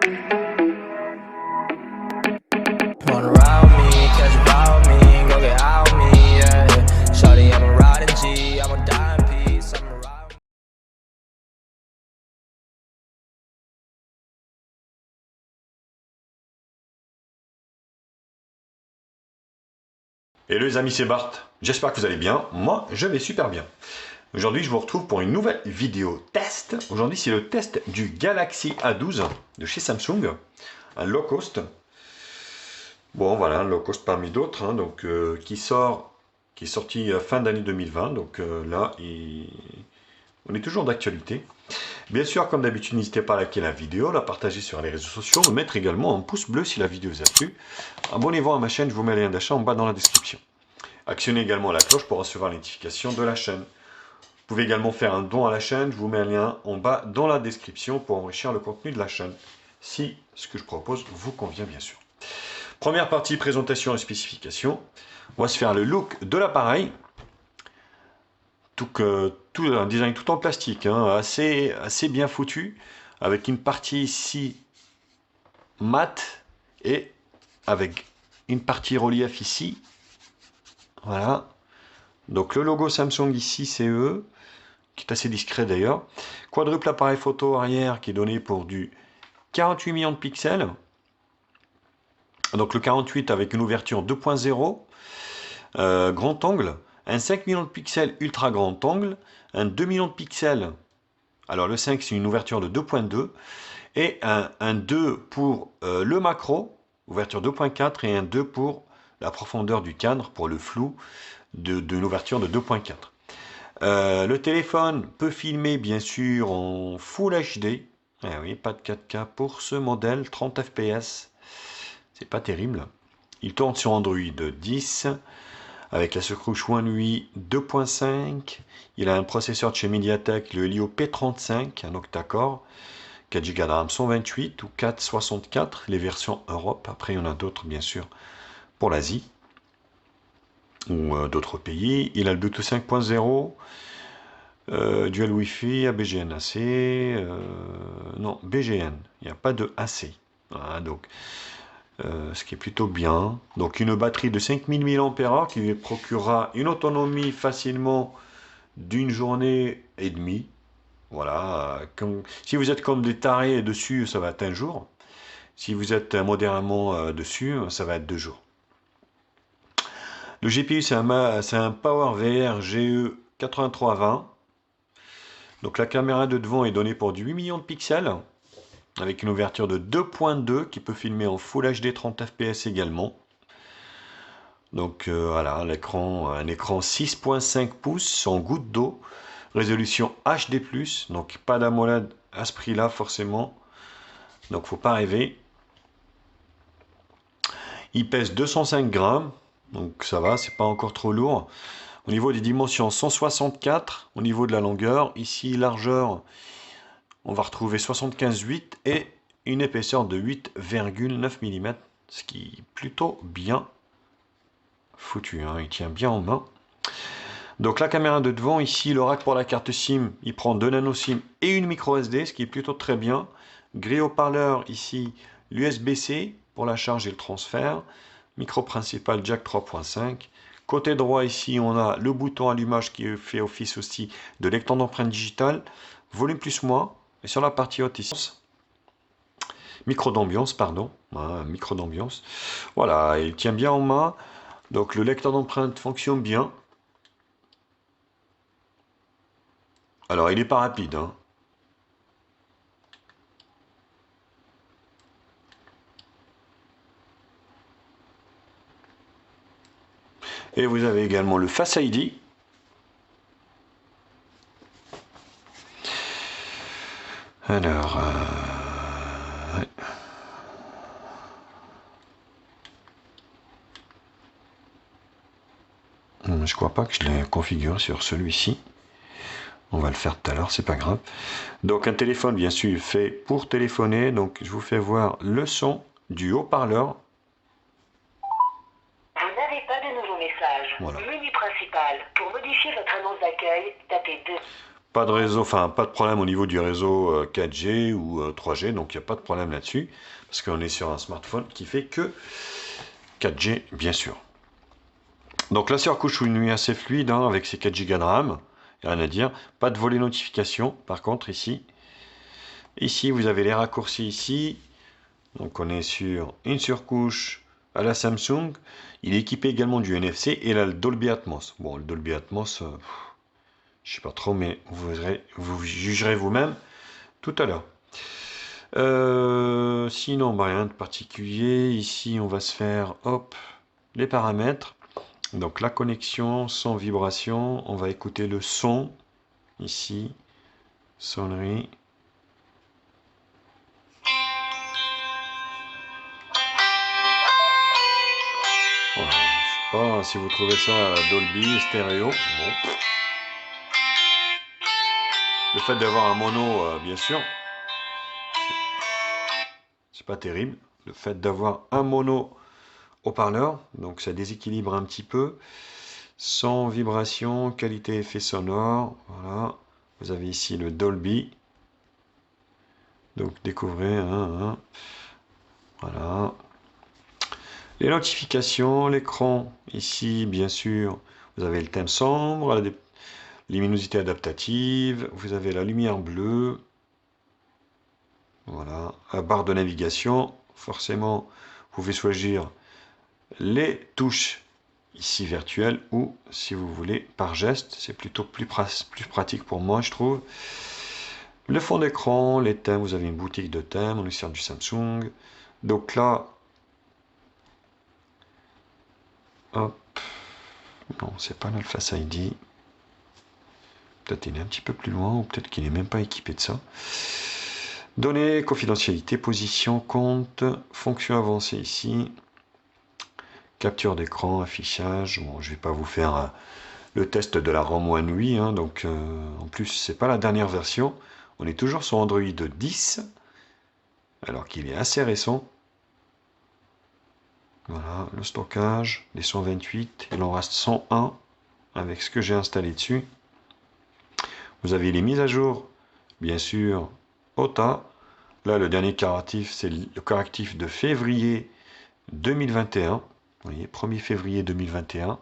Wanna ride me, catch a vibe me, go get out me, yeah. Shawty, I'm a riding G, I'm a dying piece, I'm a ride. Hello les amis, c'est Bart, j'espère que vous allez bien, moi je vais super bien. Aujourd'hui je vous retrouve pour une nouvelle vidéo test. Aujourd'hui c'est le test du Galaxy A12 de chez Samsung, un low cost. Bon voilà, un low cost parmi d'autres, hein, donc, qui est sorti fin d'année 2020, donc là on est toujours d'actualité. Bien sûr, comme d'habitude, n'hésitez pas à liker la vidéo, la partager sur les réseaux sociaux, me mettre également un pouce bleu si la vidéo vous a plu. Abonnez-vous à ma chaîne, je vous mets le lien d'achat en bas dans la description. Actionnez également la cloche pour recevoir les notifications de la chaîne. Vous pouvez également faire un don à la chaîne, je vous mets un lien en bas dans la description pour enrichir le contenu de la chaîne, si ce que je propose vous convient bien sûr. Première partie, présentation et spécifications. On va se faire le look de l'appareil. Un design tout en plastique, hein, assez bien foutu, avec une partie ici mat et avec une partie relief ici. Voilà. Donc le logo Samsung ici, c'est eux, qui est assez discret d'ailleurs. Quadruple appareil photo arrière qui est donné pour du 48 millions de pixels. Donc le 48 avec une ouverture 2.0, grand angle, un 5 millions de pixels ultra grand angle, un 2 millions de pixels. Alors le 5 c'est une ouverture de 2.2 et un 2 pour le macro, ouverture 2.4 et un 2 pour la profondeur du cadre, pour le flou d'une ouverture de 2.4. Le téléphone peut filmer bien sûr en Full HD. Eh oui, pas de 4K pour ce modèle, 30 fps, c'est pas terrible. Il tourne sur Android 10 avec la surcouche One UI 2.5. Il a un processeur de chez MediaTek, le Helio P35, un octa-core, 4 Go de RAM 128 ou 464, les versions Europe. Après, il y en a d'autres, bien sûr, pour l'Asie ou d'autres pays. Il a le Bluetooth 5.0, dual Wi-Fi, ABGN AC, non, BGN, il n'y a pas de AC. Voilà, donc, ce qui est plutôt bien. Donc, une batterie de 5000 mAh qui lui procurera une autonomie facilement d'une journée et demie. Voilà, si vous êtes comme des tarés dessus, ça va être un jour. Si vous êtes modérément dessus, ça va être 2 jours. Le GPU, c'est un PowerVR GE 8320. Donc la caméra de devant est donnée pour du 8 millions de pixels, avec une ouverture de 2.2 qui peut filmer en Full HD 30 fps également. Donc voilà, un écran 6.5 pouces en goutte d'eau, résolution HD+, donc pas d'AMOLED à ce prix-là forcément, donc faut pas rêver. Il pèse 205 grammes, donc ça va, c'est pas encore trop lourd. Au niveau des dimensions, 164 au niveau de la longueur. Ici, largeur, on va retrouver 75,8 et une épaisseur de 8,9 mm, ce qui est plutôt bien foutu, hein, il tient bien en main. Donc la caméra de devant, ici, le rack pour la carte SIM, il prend 2 nano SIM et une micro SD, ce qui est plutôt très bien. Grille haut-parleur, ici, l'USB-C pour la charge et le transfert. Micro principal jack 3.5. Côté droit, ici, on a le bouton allumage qui fait office aussi de lecteur d'empreinte digitale. Volume plus moins. Et sur la partie haute, ici, micro d'ambiance, pardon. Voilà, micro d'ambiance. Voilà, il tient bien en main. Donc le lecteur d'empreinte fonctionne bien. Alors, il n'est pas rapide, hein. Et vous avez également le Face ID. Alors, ouais. Je crois pas que je l'ai configuré sur celui-ci. On va le faire tout à l'heure, c'est pas grave. Donc un téléphone, bien sûr, fait pour téléphoner. Donc je vous fais voir le son du haut-parleur. Vous n'avez pas de nouveau message. Voilà. Menu principal. Pour modifier votre annonce d'accueil, tapez 2. Pas de réseau, enfin pas de problème au niveau du réseau 4G ou 3G, donc il n'y a pas de problème là-dessus, parce qu'on est sur un smartphone qui fait que 4G, bien sûr. Donc la surcouche une nuit assez fluide, hein, avec ses 4 Go de RAM, rien à dire. Pas de volet notification, par contre, ici. Ici, vous avez les raccourcis ici. Donc on est sur une surcouche à la Samsung. Il est équipé également du NFC et là le Dolby Atmos. Bon, le Dolby Atmos, je sais pas trop, mais vous jugerez vous-même tout à l'heure. Sinon, bah, rien de particulier. Ici, on va se faire, hop, les paramètres. Donc la connexion, sans vibration. On va écouter le son. Ici, sonnerie. Voilà. Je sais pas si vous trouvez ça Dolby, stéréo. Bon. Le fait d'avoir un mono, bien sûr, c'est pas terrible. Le fait d'avoir un mono haut-parleur, donc ça déséquilibre un petit peu. Sans vibration, qualité effet sonore, voilà. Vous avez ici le Dolby. Donc découvrez, voilà. Les notifications, l'écran, ici bien sûr, vous avez le thème sombre, la luminosité adaptative, vous avez la lumière bleue, voilà, la barre de navigation, forcément, vous pouvez choisir les touches ici virtuelles ou, si vous voulez, par geste, c'est plutôt plus pratique pour moi, je trouve. Le fond d'écran, les thèmes, vous avez une boutique de thèmes, on est sur du Samsung. Donc là, hop, non, c'est pas notre Face ID. Peut-être il est un petit peu plus loin, ou peut-être qu'il n'est même pas équipé de ça. Données, confidentialité, position, compte, fonction avancée ici. Capture d'écran, affichage. Bon, je vais pas vous faire le test de la ROM One UI, hein, donc en plus c'est pas la dernière version. On est toujours sur Android 10, alors qu'il est assez récent. Voilà, le stockage, les 128, il en reste 101 avec ce que j'ai installé dessus. Vous avez les mises à jour, bien sûr, OTA. Là, le dernier correctif, c'est le correctif de février 2021. Vous voyez, 1er février 2021.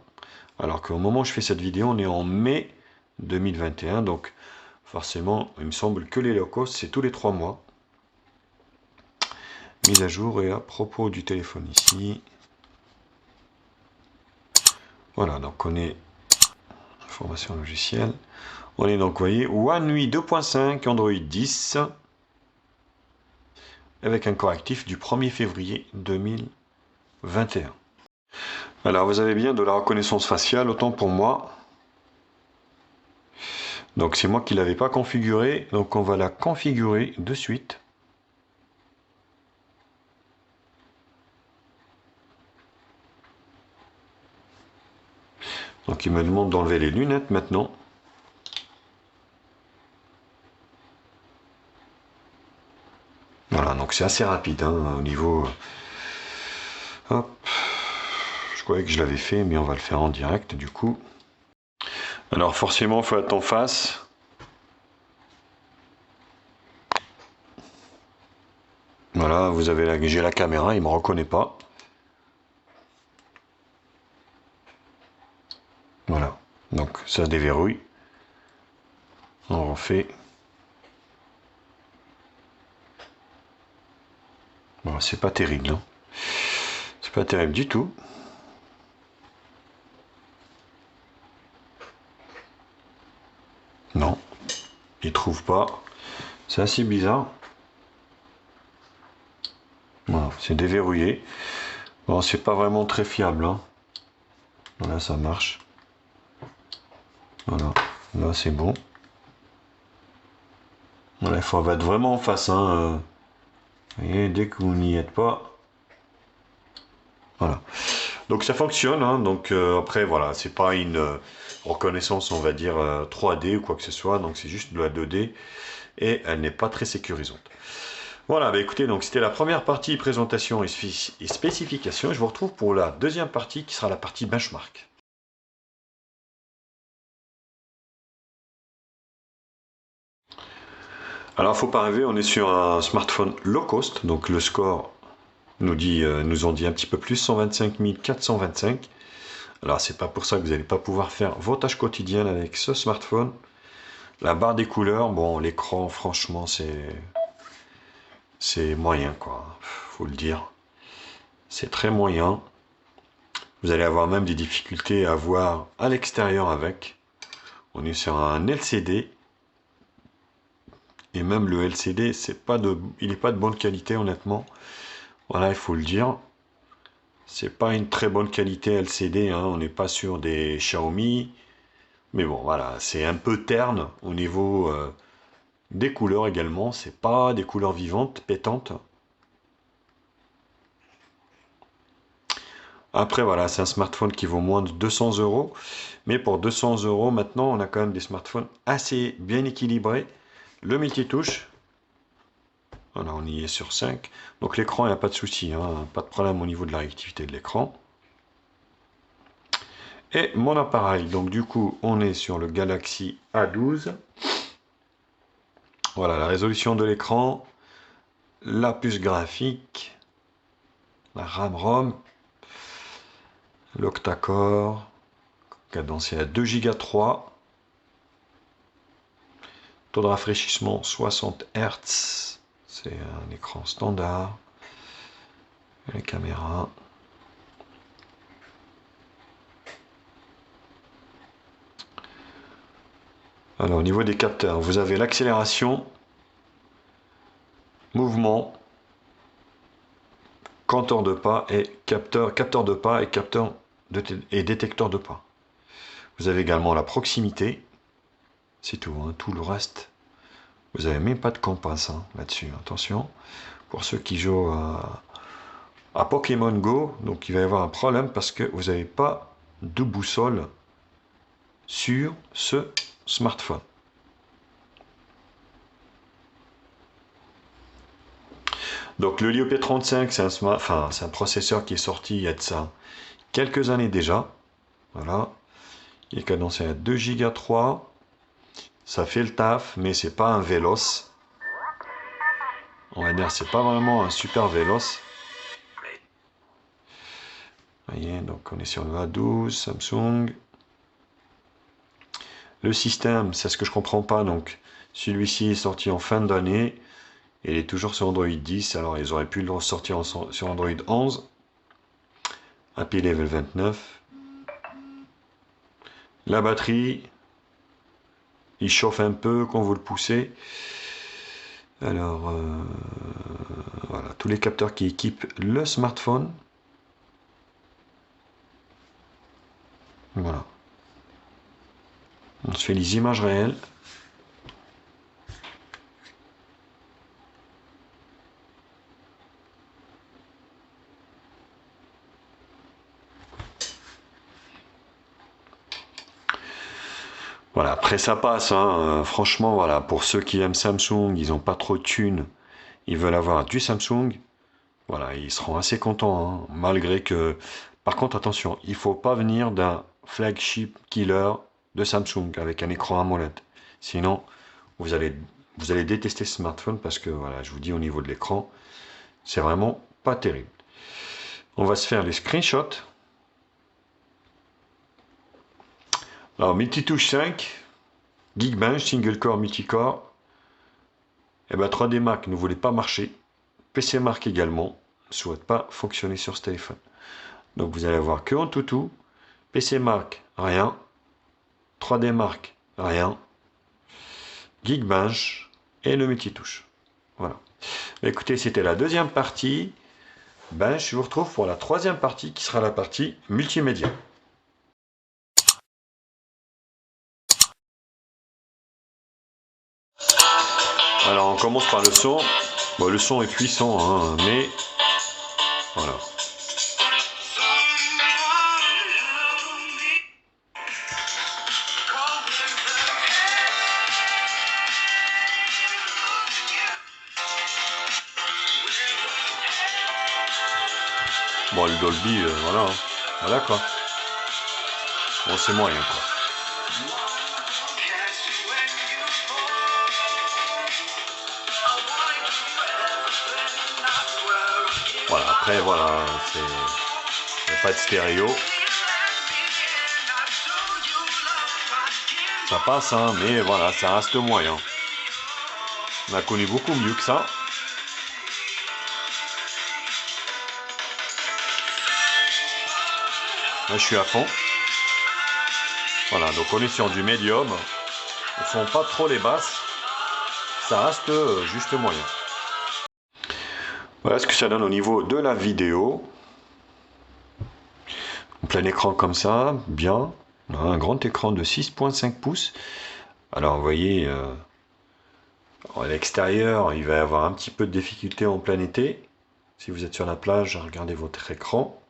Alors qu'au moment où je fais cette vidéo, on est en mai 2021. Donc, forcément, il me semble que les locaux, c'est tous les 3 mois. Mise à jour, et à propos du téléphone ici. Voilà, donc on est information logicielle. On est donc, vous voyez, One UI 2.5, Android 10, avec un correctif du 1er février 2021. Alors, vous avez bien de la reconnaissance faciale, autant pour moi. Donc, c'est moi qui ne l'avais pas configuré, donc on va la configurer de suite. Donc, il me demande d'enlever les lunettes maintenant. Voilà, donc c'est assez rapide, hein, au niveau... Hop. Je croyais que je l'avais fait, mais on va le faire en direct, du coup. Alors, forcément, il faut être en face. Voilà, vous avez j'ai la caméra, il ne me reconnaît pas. Voilà, donc ça se déverrouille. On refait. Bon, c'est pas terrible, hein. C'est pas terrible du tout. Non, il trouve pas. C'est assez bizarre. Voilà, c'est déverrouillé. Bon, c'est pas vraiment très fiable, hein. Voilà, ça marche. Voilà, là c'est bon. Voilà, il faut être vraiment en face, hein. Vous voyez, dès que vous n'y êtes pas. Voilà. Donc ça fonctionne, hein. Donc après, voilà, c'est pas une reconnaissance, on va dire, 3D ou quoi que ce soit. Donc c'est juste de la 2D. Et elle n'est pas très sécurisante. Voilà, bah écoutez, donc c'était la première partie présentation et spécification. Je vous retrouve pour la deuxième partie qui sera la partie benchmark. Alors, faut pas rêver, on est sur un smartphone low cost, donc le score nous ont dit un petit peu plus, 125 425. Alors, c'est pas pour ça que vous n'allez pas pouvoir faire vos tâches quotidiennes avec ce smartphone. La barre des couleurs, bon, l'écran, franchement, c'est moyen, quoi. Faut le dire. C'est très moyen. Vous allez avoir même des difficultés à voir à l'extérieur avec. On est sur un LCD. Et même le LCD, il n'est pas de bonne qualité, honnêtement. Voilà, il faut le dire. C'est pas une très bonne qualité LCD, hein. On n'est pas sur des Xiaomi. Mais bon, voilà, c'est un peu terne au niveau des couleurs également. C'est pas des couleurs vivantes, pétantes. Après, voilà, c'est un smartphone qui vaut moins de 200 euros. Mais pour 200 euros, maintenant, on a quand même des smartphones assez bien équilibrés. Le multitouche. Voilà, on y est sur 5. Donc l'écran, il n'y a pas de souci, hein, pas de problème au niveau de la réactivité de l'écran. Et mon appareil, donc du coup, on est sur le Galaxy A12. Voilà, la résolution de l'écran, la puce graphique, la RAM ROM, l'octa-core, cadencé à 2 Go 3. Taux de rafraîchissement 60 Hz. C'est un écran standard. Les caméras. Alors au niveau des capteurs, vous avez l'accélération, mouvement, compteur de pas et capteur de pas et détecteur de pas. Vous avez également la proximité. C'est tout, hein, tout le reste. Vous n'avez même pas de compas hein, là-dessus. Attention, pour ceux qui jouent à Pokémon Go, donc il va y avoir un problème parce que vous n'avez pas de boussole sur ce smartphone. Donc le Lio P35, c'est un processeur qui est sorti il y a de ça quelques années déjà. Voilà. Il est cadencé à 2 Go 3. Ça fait le taf, mais c'est pas un véloce. On va dire c'est pas vraiment un super véloce. Vous voyez, donc on est sur le A12, Samsung. Le système, c'est ce que je comprends pas. Donc celui-ci est sorti en fin d'année. Et il est toujours sur Android 10. Alors ils auraient pu le sortir sur Android 11. API Level 29. La batterie, il chauffe un peu quand vous le poussez. Alors, voilà, tous les capteurs qui équipent le smartphone. Voilà. On se fait les images réelles. Voilà, après ça passe, hein. Franchement, voilà, pour ceux qui aiment Samsung, ils n'ont pas trop de thunes, ils veulent avoir du Samsung, voilà, ils seront assez contents, hein, malgré que... Par contre, attention, il ne faut pas venir d'un flagship killer de Samsung avec un écran AMOLED. Sinon, vous allez détester ce smartphone parce que, voilà, je vous dis au niveau de l'écran, c'est vraiment pas terrible. On va se faire les screenshots. Alors, multitouche 5, Geekbench, single core, multicore. Et ben 3D Mark ne voulait pas marcher. PC Mark également ne souhaite pas fonctionner sur ce téléphone. Donc vous allez avoir que en toutou. PC Mark, rien. 3D Mark, rien. Geekbench et le multitouche. Voilà. Écoutez, c'était la deuxième partie. Ben, je vous retrouve pour la troisième partie qui sera la partie multimédia. Alors on commence par le son. Bon, le son est puissant, hein, mais voilà. Bon, le Dolby, voilà, hein. Voilà quoi. Bon, c'est moyen quoi. Voilà, après voilà, il n'y a pas de stéréo. Ça passe, hein, mais voilà, ça reste moyen. On a connu beaucoup mieux que ça. Là, je suis à fond. Voilà, donc on est sur du médium. Ne sont pas trop les basses. Ça reste juste moyen. Voilà ce que ça donne au niveau de la vidéo. En plein écran comme ça, bien. On a un grand écran de 6,5 pouces. Alors vous voyez, à l'extérieur, il va y avoir un petit peu de difficulté en plein été. Si vous êtes sur la plage, regardez votre écran.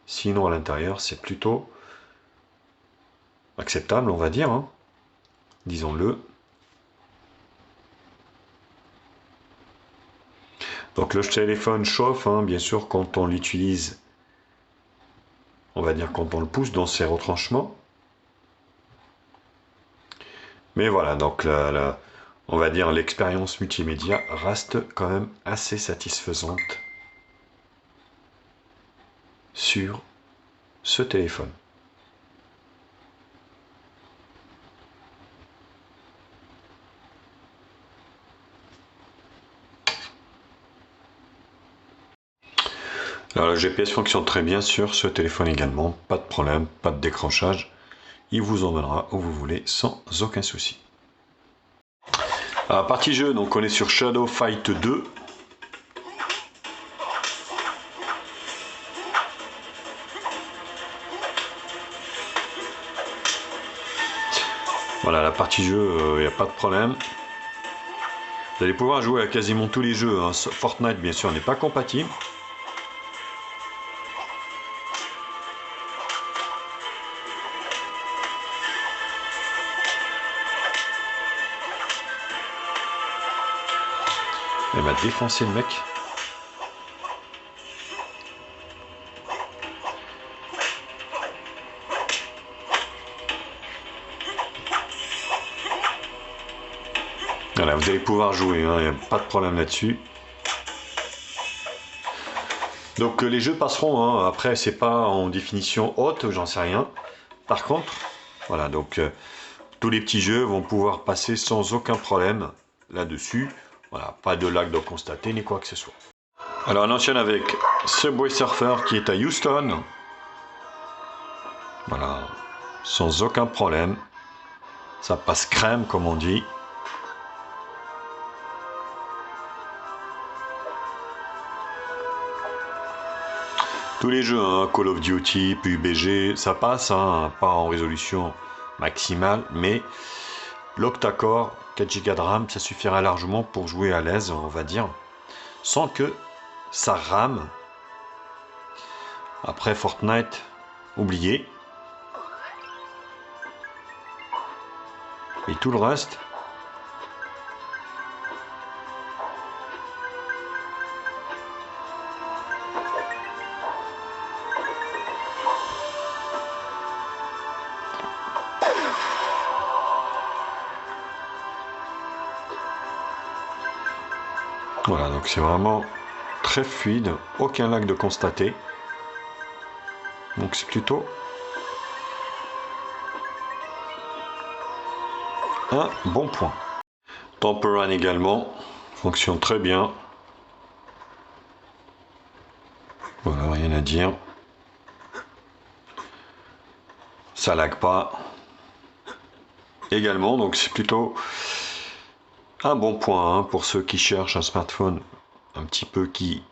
Sinon à l'intérieur, c'est plutôt acceptable, on va dire, hein. Disons-le. Donc le téléphone chauffe, hein, bien sûr, quand on l'utilise, on va dire quand on le pousse dans ses retranchements. Mais voilà, donc on va dire l'expérience multimédia reste quand même assez satisfaisante sur ce téléphone. Alors le GPS fonctionne très bien sur ce téléphone également, pas de problème, pas de décrochage. Il vous emmènera où vous voulez sans aucun souci. Alors, partie jeu, donc on est sur Shadow Fight 2. Voilà, la partie jeu, il n'y a pas de problème. Vous allez pouvoir jouer à quasiment tous les jeux, hein. Fortnite bien sûr n'est pas compatible. Il m'a défoncé le mec. Voilà, vous allez pouvoir jouer, hein, il n'y a pas de problème là-dessus. Donc les jeux passeront, hein. Après c'est pas en définition haute, j'en sais rien. Par contre, voilà, donc tous les petits jeux vont pouvoir passer sans aucun problème là-dessus. Voilà, pas de lag de constater ni quoi que ce soit. Alors on enchaîne avec Subway Surfer qui est à Houston. Voilà, sans aucun problème. Ça passe crème comme on dit. Tous les jeux, hein, Call of Duty, PUBG, ça passe, hein, pas en résolution maximale, mais l'octa-core, 4 Go de RAM, ça suffira largement pour jouer à l'aise, on va dire, sans que ça rame. Après Fortnite, oubliez. Et tout le reste, voilà, donc c'est vraiment très fluide, aucun lag de constater. Donc c'est plutôt un bon point. Temple Run également fonctionne très bien. Voilà, rien à dire. Ça lag pas. Également, donc c'est plutôt un bon point, hein, pour ceux qui cherchent un smartphone un petit peu qui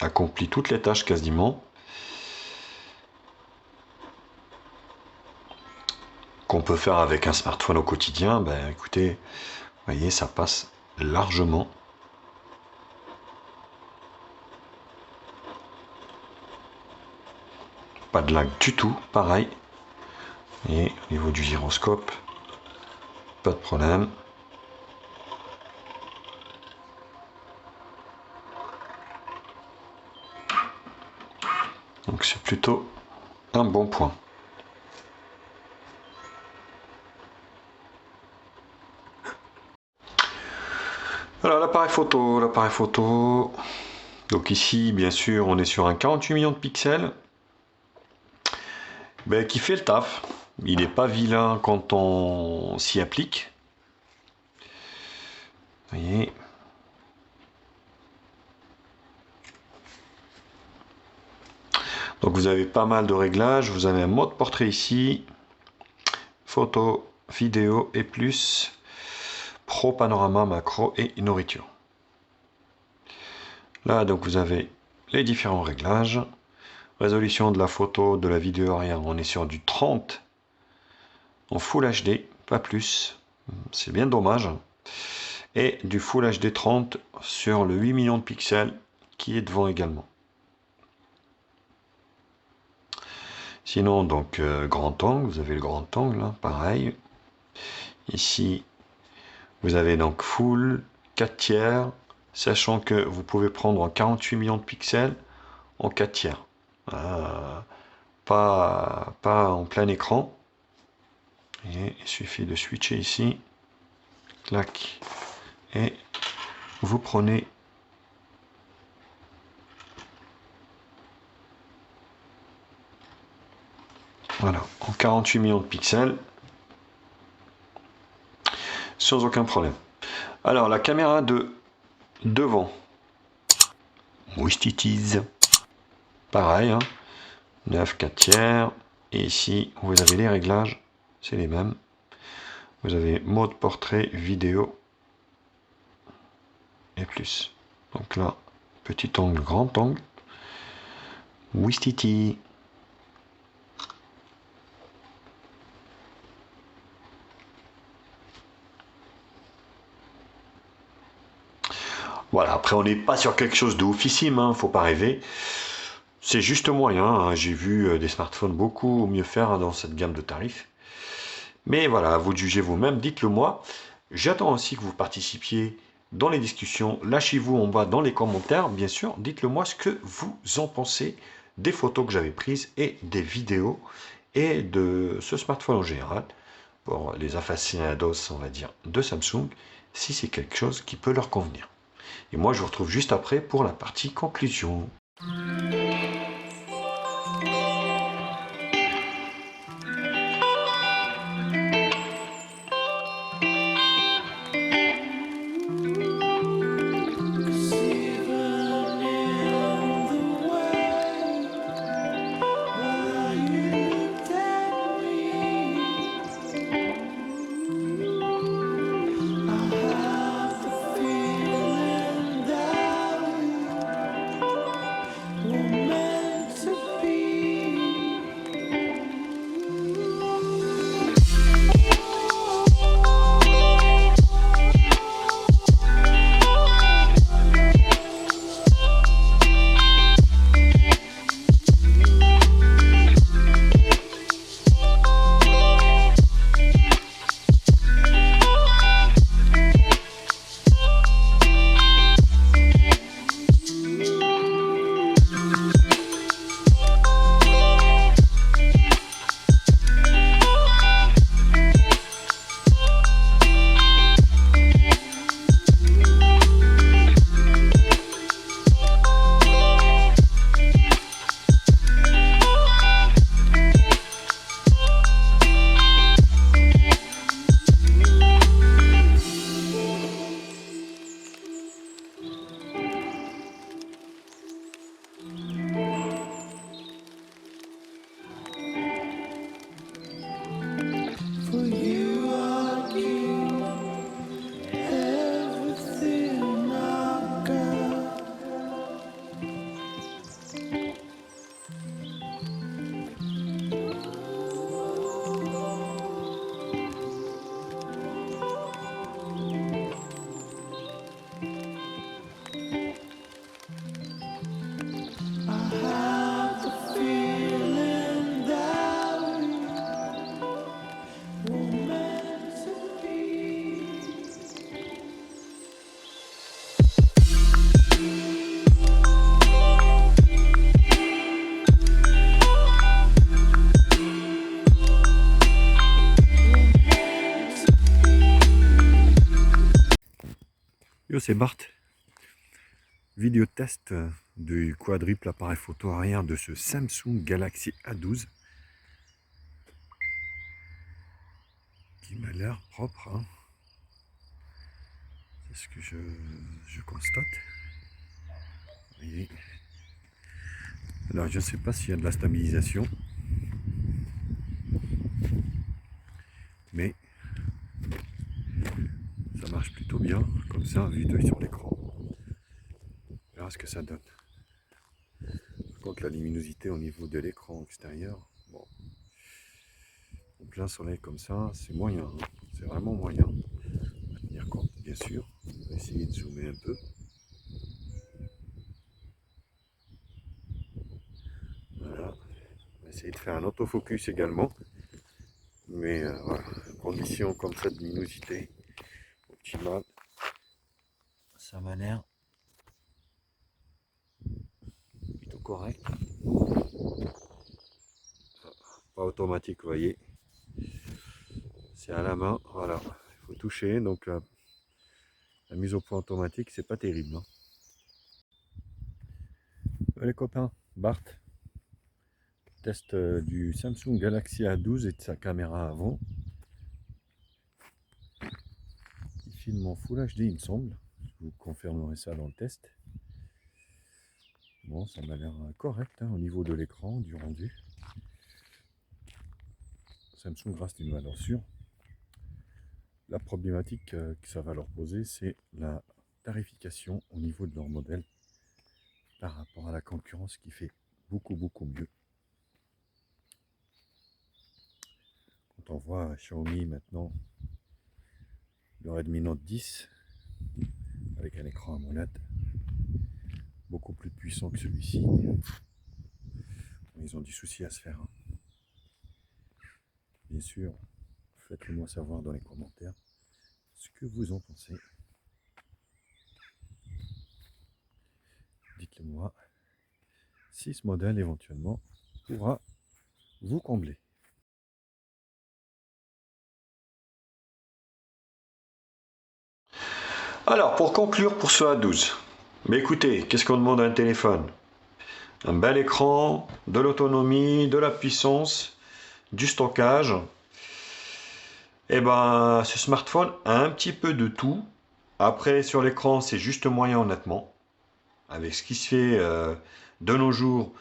accomplit toutes les tâches quasiment. Qu'on peut faire avec un smartphone au quotidien, ben écoutez, vous voyez, ça passe largement. Pas de lag du tout, pareil. Et au niveau du gyroscope, pas de problème. Donc c'est plutôt un bon point. Alors l'appareil photo, l'appareil photo. Donc ici, bien sûr, on est sur un 48 millions de pixels. Ben, qui fait le taf. Il n'est pas vilain quand on s'y applique. Vous voyez. Donc vous avez pas mal de réglages. Vous avez un mode portrait ici. Photo, vidéo et plus. Pro, panorama, macro et nourriture. Là, donc vous avez les différents réglages. Résolution de la photo, de la vidéo arrière, on est sur du 30 en Full HD, pas plus. C'est bien dommage. Et du Full HD 30 sur le 8 millions de pixels qui est devant également. Sinon, donc, grand angle, vous avez le grand angle, hein, pareil. Ici, vous avez donc Full, 4 tiers, sachant que vous pouvez prendre en 48 millions de pixels en 4 tiers. Pas en plein écran. Et il suffit de switcher ici. Clac. Et vous prenez voilà, en 48 millions de pixels sans aucun problème. Alors la caméra de devant, Ouistitiz, pareil, hein, 9 4 tiers, et ici vous avez les réglages, c'est les mêmes. Vous avez mode portrait, vidéo et plus. Donc là, petit angle, grand angle, Ouistiti. Voilà, après on n'est pas sur quelque chose de oufissime, hein, faut pas rêver. C'est juste moyen, hein. J'ai vu des smartphones beaucoup mieux faire dans cette gamme de tarifs. Mais voilà, à vous de juger vous-même, dites-le moi. J'attends aussi que vous participiez dans les discussions. Lâchez-vous en bas dans les commentaires, bien sûr. Dites-le moi ce que vous en pensez des photos que j'avais prises et des vidéos et de ce smartphone en général. Pour les aficionados, on va dire, de Samsung, si c'est quelque chose qui peut leur convenir. Et moi, je vous retrouve juste après pour la partie conclusion. Yo, c'est Bart. Vidéo test du quadruple appareil photo arrière de ce Samsung Galaxy A12 qui m'a l'air propre, hein. C'est ce que je constate. Vous voyez. Alors je ne sais pas s'il y a de la stabilisation, mais ça marche plutôt bien comme ça vu d'œil sur l'écran. On verra ce que ça donne. Par contre la luminosité au niveau de l'écran extérieur, bon, en plein soleil comme ça, c'est moyen, hein. C'est vraiment moyen. On va tenir compte bien sûr. On va essayer de zoomer un peu. Voilà. On va essayer de faire un autofocus également. Mais voilà, conditions comme ça de luminosité optimale, ça m'a l'air plutôt correct. Pas automatique, vous voyez. C'est à la main, voilà. Il faut toucher, donc la mise au point automatique, c'est pas terrible, hein. Les copains, Bart, test du Samsung Galaxy A12 et de sa caméra avant. Il filme en Full HD, il me semble. Je vous confirmerai ça dans le test. Bon, ça m'a l'air correct, hein, au niveau de l'écran, du rendu. Samsung reste une valeur sûre. La problématique que ça va leur poser, c'est la tarification au niveau de leur modèle par rapport à la concurrence qui fait beaucoup mieux. Quand on voit Xiaomi maintenant, le Redmi Note 10 avec un écran AMOLED beaucoup plus puissant que celui-ci, ils ont du souci à se faire, hein. Bien sûr, faites-le moi savoir dans les commentaires ce que vous en pensez. Dites-le moi si ce modèle éventuellement pourra vous combler. Alors pour conclure pour ce A12, mais écoutez, qu'est-ce qu'on demande à un téléphone? Un bel écran, de l'autonomie, de la puissance, du stockage. Et ben ce smartphone a un petit peu de tout. Après sur l'écran c'est juste moyen honnêtement. Avec ce qui se fait de nos jours,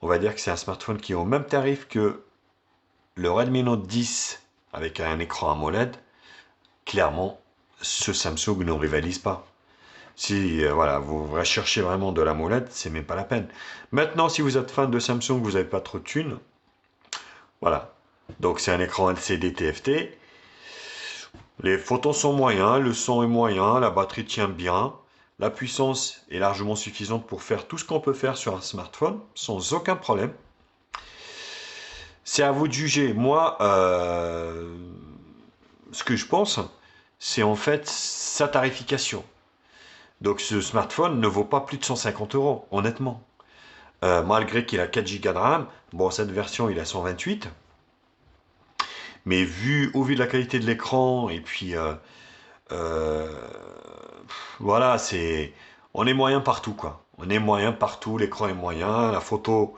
on va dire que c'est un smartphone qui est au même tarif que le Redmi Note 10 avec un écran AMOLED. Clairement, ce Samsung ne rivalise pas. Si voilà, vous recherchez vraiment de l'AMOLED, c'est même pas la peine. Maintenant, si vous êtes fan de Samsung, vous n'avez pas trop de thunes. Voilà. Donc c'est un écran LCD TFT. Les photos sont moyens, le son est moyen, la batterie tient bien. La puissance est largement suffisante pour faire tout ce qu'on peut faire sur un smartphone, sans aucun problème. C'est à vous de juger. Moi, ce que je pense, c'est en fait sa tarification. Donc ce smartphone ne vaut pas plus de 150 €, honnêtement. Malgré qu'il a 4 Go de RAM, bon, cette version, il a 128. Mais au vu de la qualité de l'écran, et puis voilà, on est moyen partout, quoi. On est moyen partout, l'écran est moyen, la photo,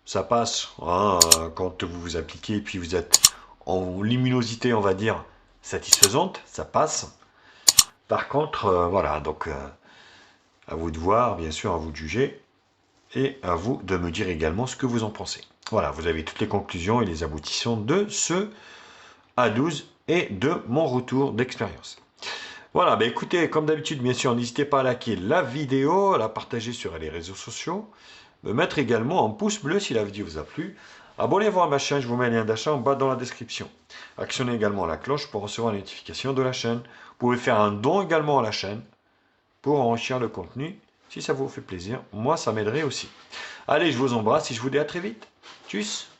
ça passe, hein, quand vous vous appliquez et puis vous êtes en luminosité, on va dire, satisfaisante, ça passe. Par contre, voilà, donc à vous de voir, bien sûr, à vous de juger, et à vous de me dire également ce que vous en pensez. Voilà, vous avez toutes les conclusions et les aboutissants de ce A12 et de mon retour d'expérience. Voilà, bah écoutez, comme d'habitude, bien sûr, n'hésitez pas à liker la vidéo, à la partager sur les réseaux sociaux, me mettre également un pouce bleu si la vidéo vous a plu. Abonnez-vous à ma chaîne, je vous mets un lien d'achat en bas dans la description. Actionnez également la cloche pour recevoir les notifications de la chaîne. Vous pouvez faire un don également à la chaîne pour enrichir le contenu. Si ça vous fait plaisir, moi ça m'aiderait aussi. Allez, je vous embrasse et je vous dis à très vite. Tchuss!